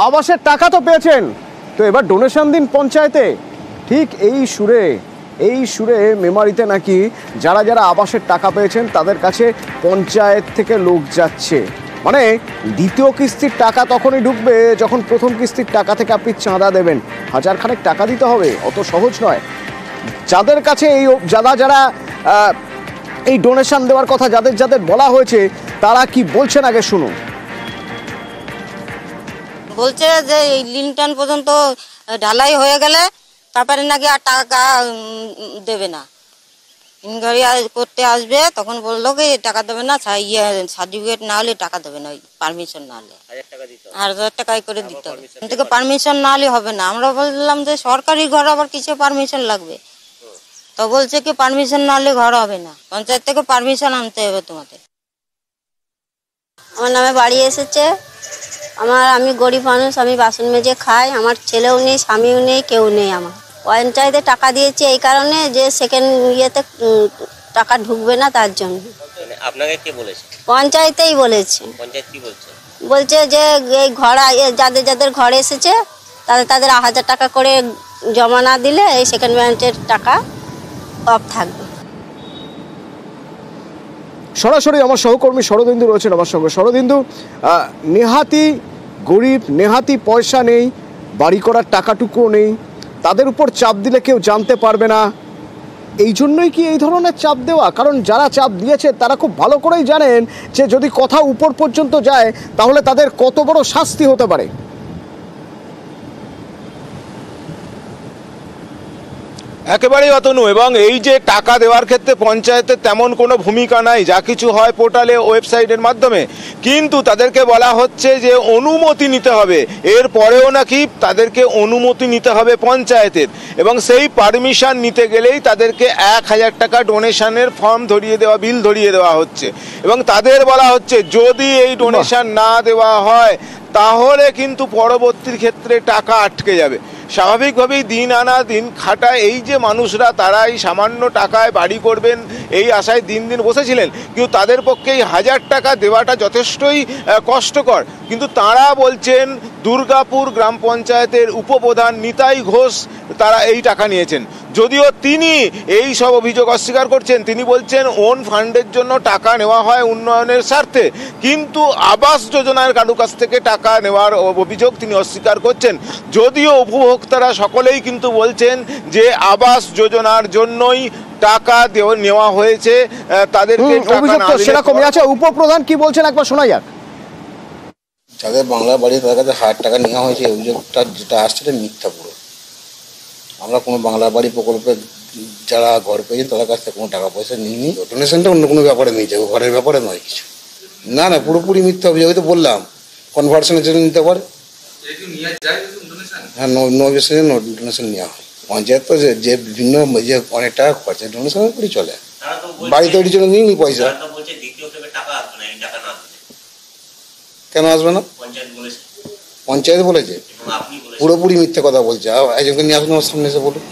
আবাসের টাকা তো পেয়েছেন, তো এবার ডোনেশন দিন পঞ্চায়েতে। ঠিক এই সুরে মেমারিতে নাকি যারা যারা আবাসের টাকা পেয়েছেন তাদের কাছে পঞ্চায়েত থেকে লোক যাচ্ছে। মানে দ্বিতীয় কিস্তির টাকা তখনই ঢুকবে যখন প্রথম কিস্তির টাকা থেকে আপনি চাঁদা দেবেন। 1000 খানেক টাকা দিতে হবে, অত সহজ নয়। যাদের কাছে যারা এই ডোনেশন দেওয়ার কথা যাদের বলা হয়েছে তারা কি বলছেন আগে শুনুন। বলছে যে এই লিনটান পর্যন্ত ঢালাই হয়ে গেলে তারপরে নাকি আর টাকা দেবে না। ইনকোয়ারি করতে আসবে তখন বললো কি টাকা দেবে না, সার্টিফিকেট না হলে টাকা দেবে না, ওই পারমিশন না হলে 1000 টাকাই করে দিতে হবে। থেকে পারমিশন না হলে হবে না। আমরা বললাম যে সরকারি ঘর আবার কিসে পারমিশন লাগবে, তো বলছে কি পারমিশন না হলে ঘর হবে না, পঞ্চায়েত থেকে পারমিশন আনতে হবে তোমাদের। আমার নামে বাড়ি এসেছে, আমি গরিব মানুষ, আমি বাসন মেজে খাই, আমার ছেলেও নেই, স্বামীও নেই, কেউ নেই। আমার পঞ্চায়েতে টাকা দিয়েছে এই কারণে যে সেকেন্ড ইয়েতে টাকা ঢুকবে না, তার জন্য। আপনাকে কে বলেছে? পঞ্চায়েতেই বলেছে। পঞ্চায়েত কি বলছে? বলছে যে এই ঘর যাদের ঘরে এসেছে তাদের 1000 টাকা করে জমা না দিলে এই সেকেন্ড ব্যাংকের টাকা অফ থাকবে। সরাসরি আমার সহকর্মী শরদিন্দু রয়েছেন আমার সঙ্গে। শরদিন্দু, নেহাতি গরিব, নেহাতি পয়সা নেই, বাড়ি করার টাকাটুকুও নেই, তাদের উপর চাপ দিলে কেউ জানতে পারবে না, এই জন্যই কি এই ধরনের চাপ দেওয়া? কারণ যারা চাপ দিয়েছে তারা খুব ভালো করেই জানেন যে যদি কথা উপর পর্যন্ত যায় তাহলে তাদের কত বড় শাস্তি হতে পারে। একেবারেই অতনু, এবং এই যে টাকা দেওয়ার ক্ষেত্রে পঞ্চায়েতের তেমন কোনো ভূমিকা নাই, যা কিছু হয় পোর্টালে ওয়েবসাইটের মাধ্যমে, কিন্তু তাদেরকে বলা হচ্ছে যে অনুমতি নিতে হবে। এর পরেও নাকি তাদেরকে অনুমতি নিতে হবে পঞ্চায়েতের, এবং সেই পারমিশন নিতে গেলেই তাদেরকে 1000 টাকা ডোনেশনের ফর্ম বিল ধরিয়ে দেওয়া হচ্ছে, এবং তাদের বলা হচ্ছে যদি এই ডোনেশন না দেওয়া হয় তাহলে কিন্তু পরবর্তী ক্ষেত্রে টাকা আটকে যাবে। স্বাভাবিকভাবেই দিন আনা দিন খাটা এই যে মানুষরা, তারা এই সামান্য টাকায় বাড়ি করবেন এই আশায় দিন বসেছিলেন, কিন্তু তাদের পক্ষে এই 1000 টাকা দেওয়াটা যথেষ্টই কষ্টকর। কিন্তু তারা বলছেন দুর্গাপুর গ্রাম পঞ্চায়েতের উপপ্রধান নিতাই ঘোষ তারা এই টাকা নিয়েছেন, যদিও তিনি এই সব অভিযোগ অস্বীকার করছেন। তিনি বলছেন ওন ফান্ডের জন্য টাকা নেওয়া হয় উন্নয়নের স্বার্থে, কিন্তু আবাস যোজনার কারো কাছ থেকে টাকা নেওয়ার অভিযোগ তিনি অস্বীকার করছেন। যদিও উপভোক্তারা সকলেই কিন্তু বলছেন যে আবাস যোজনার জন্যই টাকা নেওয়া হয়েছে, তাদেরকে সেরকমই আছে। উপপ্রধান কি বলছেন একবার শোনা যাক। যাদের বাংলা বাড়ি তাদের কাছে 1000 টাকা নেওয়া হয়েছে, অভিযোগটা যেটা আসছে এটা মিথ্যা পুরো। আমরা কোনো বাংলা বাড়ি প্রকল্পে যারা ঘর পেয়েছেন তাদের কাছ থেকে কোনো টাকা পয়সা নিইনি। ডোনেশনটা অন্য কোনো ব্যাপারে নিয়ে যাবো, ঘরের ব্যাপারে নয় কিছু। না পুরোপুরি মিথ্যা অভিযোগ। তো বললাম কনভার্সনের জন্য নিতে পারে। হ্যাঁ, ডোনেশন নেওয়া হয়। পঞ্চায়েত তো যে বিভিন্ন যে অনেক টাকা খরচা ডোনেশনের উপরই চলে। বাড়ি তৈরির জন্য নিইনি পয়সা। কেন আসবে না? পঞ্চায়েত বলেছে। পুরোপুরি মিথ্যে কথা বলছে। একজনকে নিয়ে আসুন আমার সামনে এসে বলুন।